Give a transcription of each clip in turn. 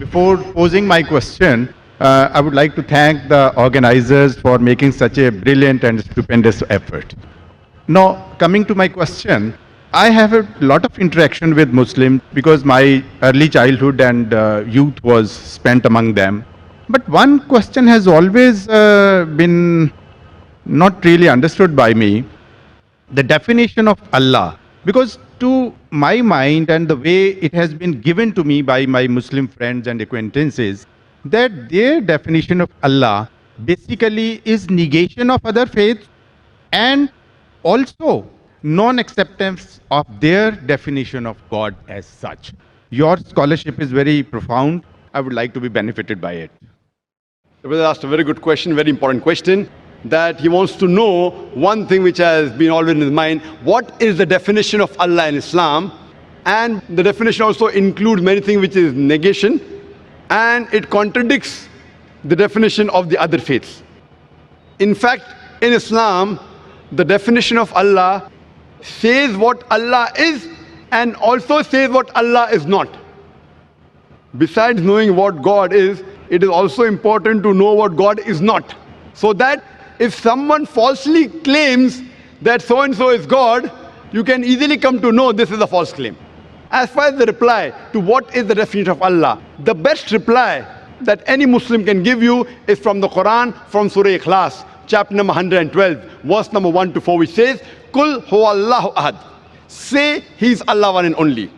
Before posing my question, I would like to thank the organizers for making such a brilliant and stupendous effort. Now, coming to my question, I have a lot of interaction with Muslims because my early childhood and youth was spent among them. But one question has always been not really understood by me, the definition of Allah. Because to my mind and the way it has been given to me by my Muslim friends and acquaintances, that their definition of Allah basically is negation of other faiths and also non-acceptance of their definition of God as such. Your scholarship is very profound. I would like to be benefited by it. The brother asked a very good question, very important question, that he wants to know one thing which has been always in his mind: what is the definition of Allah in Islam? And the definition also includes many things which is negation, and it contradicts the definition of the other faiths. In fact, in Islam, the definition of Allah says what Allah is and also says what Allah is not. Besides knowing what God is, it is also important to know what God is not. So that if someone falsely claims that so-and-so is God, you can easily come to know this is a false claim. As far as the reply to what is the definition of Allah, the best reply that any Muslim can give you is from the Quran, from Surah Ikhlas, chapter number 112, verse number 1 to 4, which says, Kul huwallahu ahad. Say He is Allah one and only.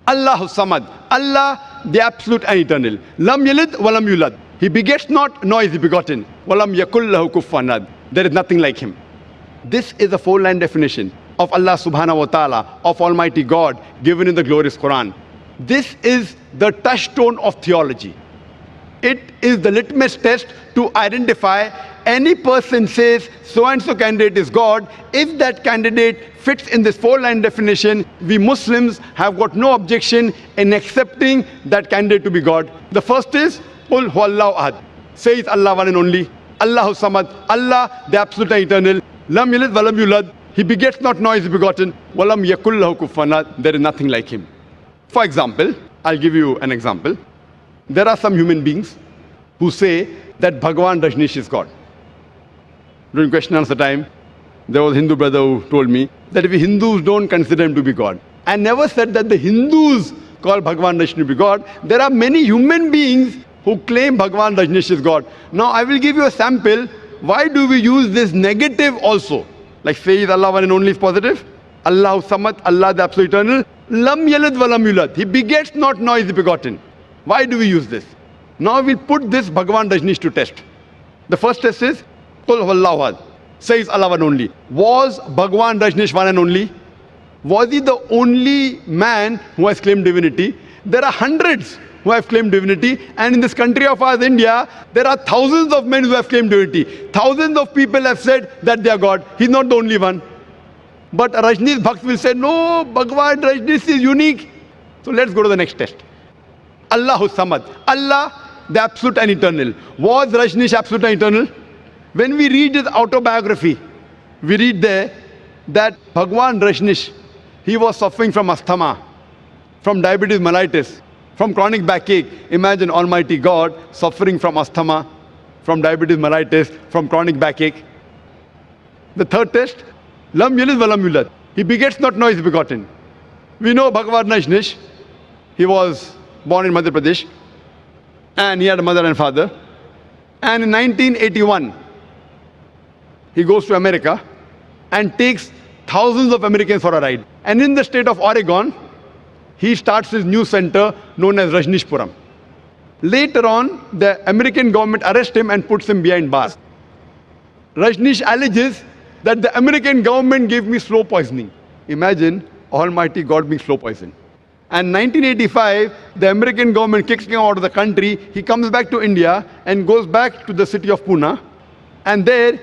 Allahu samad. Allah, the absolute and eternal. Lam yalid wa lam yulad. He begets not, nor is he begotten. Walam yakul lahu kufuwan ahad. There is nothing like him. This is a four-line definition of Allah subhanahu wa ta'ala, of Almighty God, given in the glorious Quran. This is the touchstone of theology. It is the litmus test to identify any person says so-and-so candidate is God. If that candidate fits in this four-line definition, we Muslims have got no objection in accepting that candidate to be God. The first is, Qul huwallahu ahad. Say it's Allah one and only. Allahu samad. Allah, the absolute and eternal. Lam yalid wa lam yulad. He begets not, nor is he begotten. Walam yakul lahu kufuwan ahad. There is nothing like him. For example, I'll give you an example. There are some human beings who say that Bhagwan Rajneesh is God. During question and answer time, there was a Hindu brother who told me that if Hindus don't consider him to be God, I never said that the Hindus call Bhagwan Rajneesh to be God. There are many human beings who claim Bhagwan Rajneesh is God. Now I will give you a sample. Why do we use this negative also? Like say is Allah one and only is positive. Allahu samad, Allah the absolute eternal. Lam yalid wa lam yulad. He begets not, nor is he begotten. Why do we use this? Now we'll put this Bhagwan Rajneesh to test. The first test is, Qul huwallahu ahad. Says Allah one only. Was Bhagwan Rajneesh one and only? Was he the only man who has claimed divinity? There are hundreds who have claimed divinity, and in this country of ours, India, there are thousands of men who have claimed divinity. Thousands of people have said that they are God. He's not the only one. But Rajneesh Bhakt will say, no, Bhagwan Rajneesh is unique. So let's go to the next test. Allahu samad. Allah, the absolute and eternal. Was Rajneesh absolute and eternal? When we read his autobiography, we read there that Bhagwan Rajneesh, he was suffering from asthma, from diabetes mellitus, from chronic backache. Imagine Almighty God suffering from asthma, from diabetes mellitus, from chronic backache. The third test, Lam yalid wa lam yulad. He begets not, nor is begotten. We know Bhagwan Rajneesh, he was born in Madhya Pradesh, and he had a mother and father. And in 1981, he goes to America and takes thousands of Americans for a ride. And in the state of Oregon, he starts his new center known as Rajneeshpuram. Later on, the American government arrests him and puts him behind bars. Rajneesh alleges that the American government gave me slow poisoning. Imagine Almighty God being slow poisoned. And 1985, the American government kicks him out of the country. He comes back to India and goes back to the city of Pune. And there,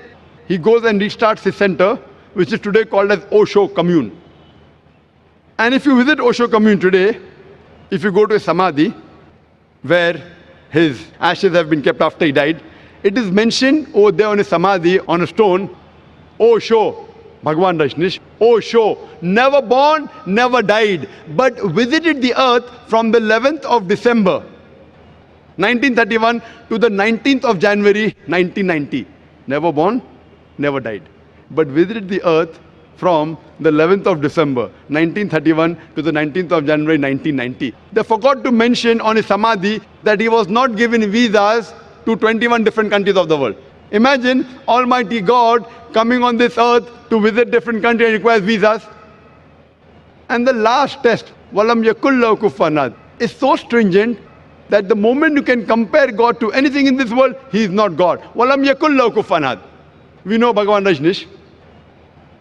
he goes and restarts his center, which is today called as Osho Commune. And if you visit Osho Commune today, if you go to a samadhi, where his ashes have been kept after he died, it is mentioned over there on a samadhi, on a stone, Osho, Bhagwan Rajneesh, Osho, never born, never died, but visited the earth from the 11th of December 1931 to the 19th of January 1990. Never born, never died. But visited the earth from the 11th of December 1931 to the 19th of January 1990. They forgot to mention on his samadhi that he was not given visas to 21 different countries of the world. Imagine Almighty God coming on this earth to visit different countries and requires visas. And the last test, Walam Yakullahu Kufuwan Ahad, is so stringent that the moment you can compare God to anything in this world, he is not God. Walam Yakullahu Kufuwan Ahad. We know Bhagavan Rajneesh.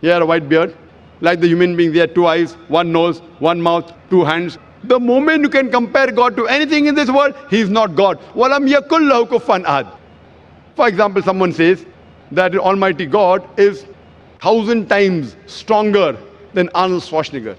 He had a white beard. Like the human being, he had 2 eyes, 1 nose, 1 mouth, 2 hands. The moment you can compare God to anything in this world, he is not God. Walam Yakullahu Kufuwan Ahad. For example, someone says that Almighty God is 1,000 times stronger than Arnold Schwarzenegger.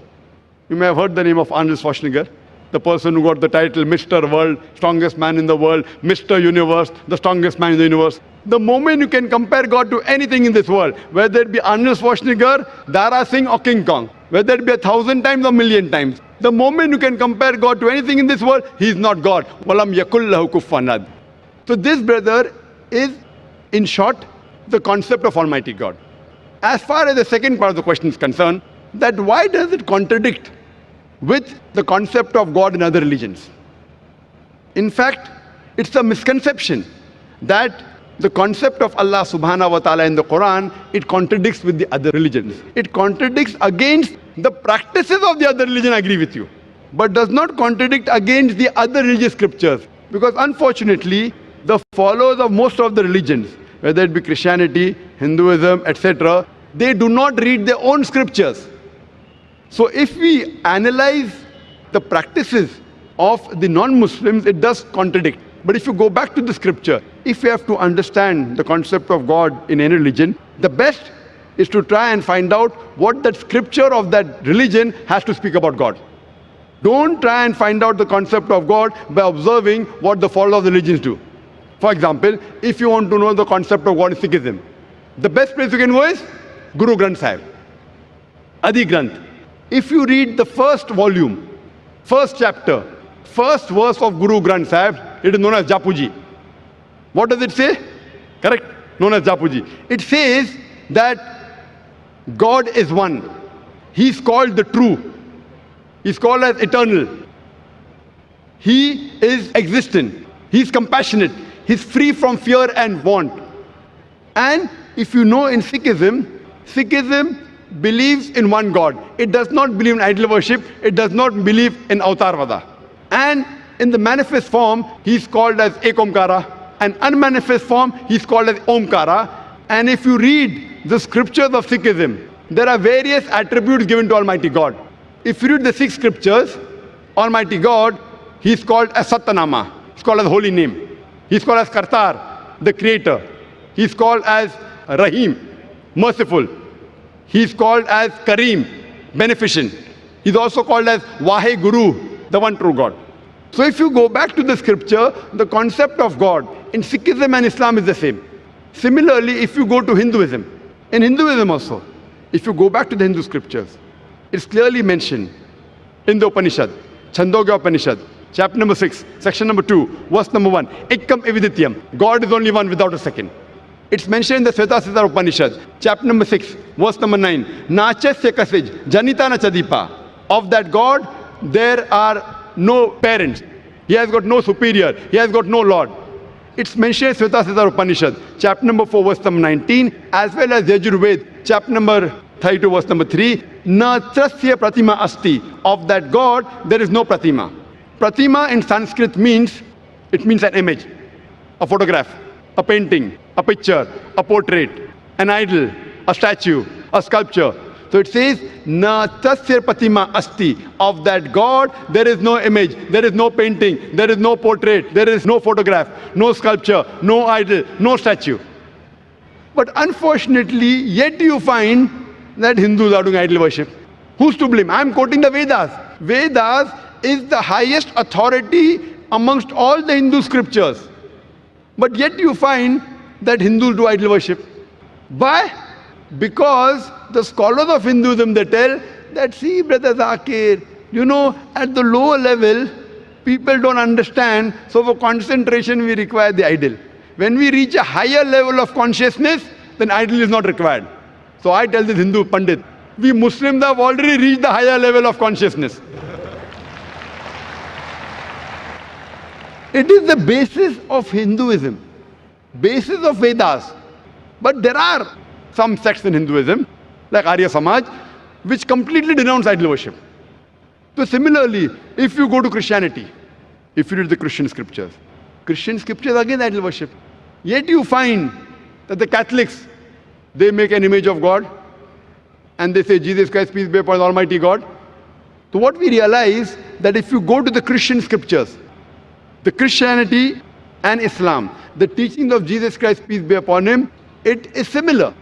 You may have heard the name of Arnold Schwarzenegger, the person who got the title Mr. World, strongest man in the world, Mr. Universe, the strongest man in the universe. The moment you can compare God to anything in this world, whether it be Arnold Schwarzenegger, Dara Singh or King Kong, whether it be 1,000 times or 1,000,000 times, the moment you can compare God to anything in this world, he is not God. Walam Yakullahu Kufuwan Ahad. So this, brother, is, in short, the concept of Almighty God. As far as the second part of the question is concerned, that why does it contradict with the concept of God in other religions? In fact, it's a misconception that the concept of Allah subhanahu wa ta'ala in the Quran, it contradicts with the other religions. It contradicts against the practices of the other religion, I agree with you, but does not contradict against the other religious scriptures. Because unfortunately, the followers of most of the religions, whether it be Christianity, Hinduism, etc., they do not read their own scriptures. So if we analyze the practices of the non-Muslims, it does contradict. But if you go back to the scripture, if you have to understand the concept of God in any religion, the best is to try and find out what that scripture of that religion has to speak about God. Don't try and find out the concept of God by observing what the followers of the religions do. For example, if you want to know the concept of God in Sikhism, the best place you can go is Guru Granth Sahib, Adi Granth. If you read the first volume, first chapter, first verse of Guru Granth Sahib, it is known as Japuji. What does it say? Correct? Known as Japuji. It says that God is one. He is called the true. He is called as eternal. He is existent. He is compassionate. He is free from fear and want. And if you know, in Sikhism, Sikhism believes in one God. It does not believe in idol worship. It does not believe in Avatarvada. And in the manifest form, he is called as Ek Omkara. And unmanifest form, he is called as Omkara. And if you read the scriptures of Sikhism, there are various attributes given to Almighty God. If you read the 6 scriptures, Almighty God, he is called as Sattanama. He is called as holy name. He is called as Kartar, the creator. He is called as Rahim, merciful. He is called as Kareem, beneficent. He is also called as Vahe Guru, the one true God. So if you go back to the scripture, the concept of God in Sikhism and Islam is the same. Similarly, if you go to Hinduism, in Hinduism also, if you go back to the Hindu scriptures, it's clearly mentioned in the Upanishad, Chandogya Upanishad, chapter number 6, section number 2, verse number 1, Ekam Evidityam, God is only one without a second. It's mentioned in the Svetasastra Upanishad, chapter number 6, verse number 9, Nachasya Kasij, Janita Nachadipa. Of that God, there are no parents. He has got no superior. He has got no Lord. It's mentioned in Svetasastra Upanishad, chapter number 4, verse number 19, as well as Yajurved, chapter number 32, verse number 3, Na trasya pratima asti. Of that God, there is no pratima. Pratima in Sanskrit means, it means an image, a photograph, a painting, a picture, a portrait, an idol, a statue, a sculpture. So it says, Na tasya pratima asti. Of that God, there is no image, there is no painting, there is no portrait, there is no photograph, no sculpture, no idol, no statue. But unfortunately, yet you find that Hindus are doing idol worship. Who's to blame? I'm quoting the Vedas. Vedas is the highest authority amongst all the Hindu scriptures. But yet you find that Hindus do idol worship. Why? Because the scholars of Hinduism, they tell that, see, Brother Zakir, you know, at the lower level, People don't understand, so for concentration we require the idol. When we reach a higher level of consciousness, then idol is not required. So I tell this Hindu Pandit, we Muslims have already reached the higher level of consciousness. It is the basis of Hinduism, basis of Vedas. But there are some sects in Hinduism, like Arya Samaj, which completely denounce idol worship. So similarly, if you go to Christianity, if you read the Christian scriptures again idol worship. Yet you find that the Catholics, they make an image of God and they say Jesus Christ, peace be upon Almighty God. So what we realize that if you go to the Christian scriptures, the Christianity and Islam, the teachings of Jesus Christ, peace be upon him, it is similar.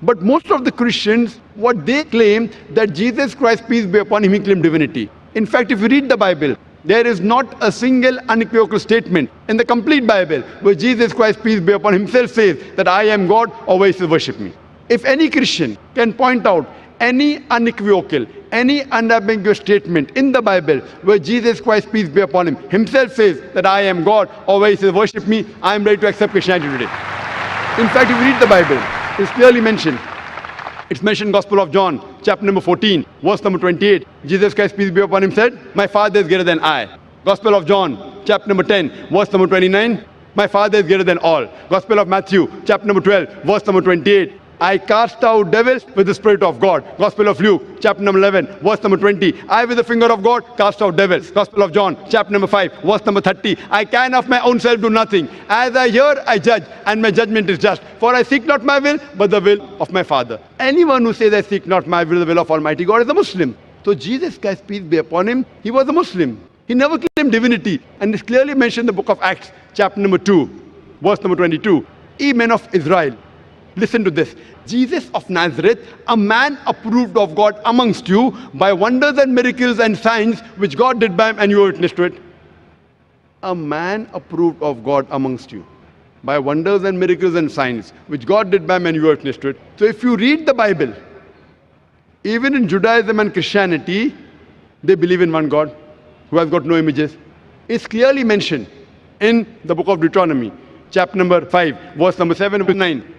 But most of the Christians, what they claim, that Jesus Christ, peace be upon him, he claimed divinity. In fact, if you read the Bible, there is not a single unequivocal statement in the complete Bible where Jesus Christ, peace be upon him, himself says that I am God, always worship me. If any Christian can point out any unequivocal, any unambiguous statement in the Bible where Jesus Christ, peace be upon him, himself says that I am God, always worship me, I am ready to accept Christianity today. In fact, if you read the Bible, it's clearly mentioned. It's mentioned in Gospel of John, chapter number 14, verse number 28. Jesus Christ, peace be upon him, said, my Father is greater than I. Gospel of John, chapter number 10, verse number 29. My Father is greater than all. Gospel of Matthew, chapter number 12, verse number 28. I cast out devils with the Spirit of God. Gospel of Luke, chapter number 11, verse number 20. I with the finger of God cast out devils. Gospel of John, chapter number 5, verse number 30. I can of my own self do nothing. As I hear, I judge, and my judgment is just. For I seek not my will, but the will of my Father. Anyone who says I seek not my will, the will of Almighty God, is a Muslim. So Jesus Christ, peace be upon him, he was a Muslim. He never claimed divinity. And it's clearly mentioned in the book of Acts, chapter number 2, verse number 22. Ye men of Israel, listen to this. Jesus of Nazareth, a man approved of God amongst you by wonders and miracles and signs which God did by him, and you were witness to it. A man approved of God amongst you by wonders and miracles and signs which God did by him, and you were witness to it. So if you read the Bible, even in Judaism and Christianity, they believe in one God who has got no images. It's clearly mentioned in the book of Deuteronomy, chapter number 5, verse number 7 to 9.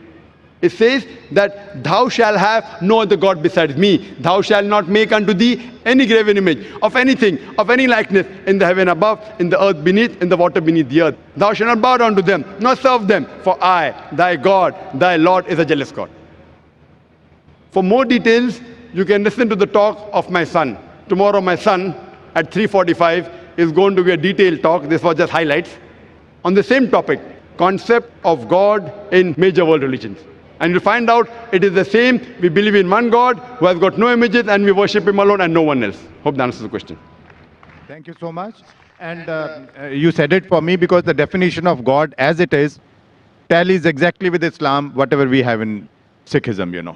It says that thou shalt have no other God besides me. Thou shalt not make unto thee any graven image of anything, of any likeness in the heaven above, in the earth beneath, in the water beneath the earth. Thou shalt not bow down to them, nor serve them. For I, thy God, thy Lord, is a jealous God. For more details, you can listen to the talk of my son. Tomorrow my son at 3:45 is going to be a detailed talk. This was just highlights on the same topic, concept of God in major world religions. And you'll find out it is the same. We believe in one God who has got no images, and we worship him alone and no one else. Hope that answers the question. Thank you so much. And you said it for me because the definition of God as it is tallies exactly with Islam, whatever we have in Sikhism,